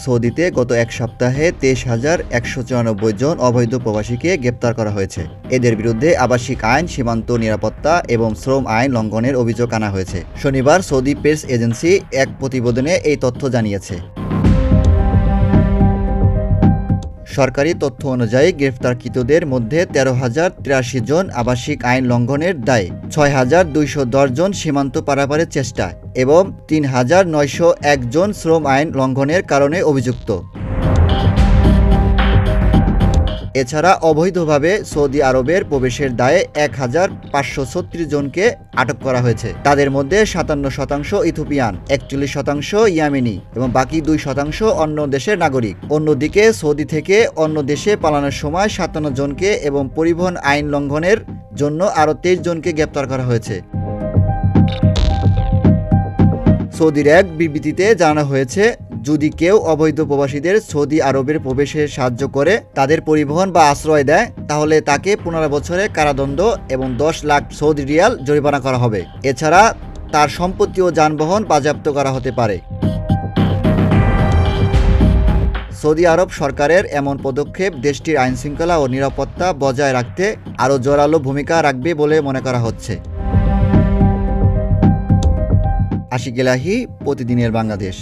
সৌদিতে গত এক সপ্তাহে ২৩,১৯৪ জন অবৈধ প্রবাসীকে গ্রেপ্তার করা হয়েছে। এদের বিরুদ্ধে আবাসিক আইন, সীমান্ত নিরাপত্তা এবং শ্রম আইন লঙ্ঘনের অভিযোগ আনা হয়েছে। শনিবার সৌদি প্রেস এজেন্সি এক প্রতিবেদনে এই তথ্য জানিয়েছে। সরকারি তথ্য অনুযায়ী গ্রেফতারকৃতদের মধ্যে ১৩,০৮৩ জন আবাসিক আইন লঙ্ঘনের দায়ে, ৬,২১০ জন সীমান্ত পারাপারের চেষ্টায় এবং ৩,৯০১ জন শ্রম আইন লঙ্ঘনের কারণে অভিযুক্ত। এছাড়া অবৈধভাবে সৌদি আরবের প্রবেশের দায়ে ১,৫৩৬ জনকে আটক করা হয়েছে। তাদের মধ্যে ৫৭% ইথিওপিয়ান, ৪১% ইয়েমেনি এবং বাকি ২% অন্য দেশের নাগরিক। অন্যদিকে সৌদি থেকে অন্য দেশে পালানোর সময় ৫৭ জনকে এবং পরিবহন আইন লঙ্ঘনের জন্য আরও ২৩ জনকে গ্রেপ্তার করা হয়েছে। সৌদির এক বিবৃতিতে জানানো হয়েছে, যদি কেউ অবৈধ প্রবাসীদের সৌদি আরবের প্রবেশে সাহায্য করে তাদের পরিবহন বা আশ্রয় দেয়, তাহলে তাকে ১৫ বছরের কারাদণ্ড এবং ১০ লাখ সৌদি রিয়াল জরিমানা করা হবে। এছাড়া তার সম্পত্তি ও যানবাহন বাজেয়াপ্ত করা হতে পারে। সৌদি আরব সরকারের এমন পদক্ষেপ দেশটির আইনশৃঙ্খলা ও নিরাপত্তা বজায় রাখতে আরও জোরালো ভূমিকা রাখবে বলে মনে করা হচ্ছে। আশিক এলাহী, প্রতিদিনের বাংলাদেশ।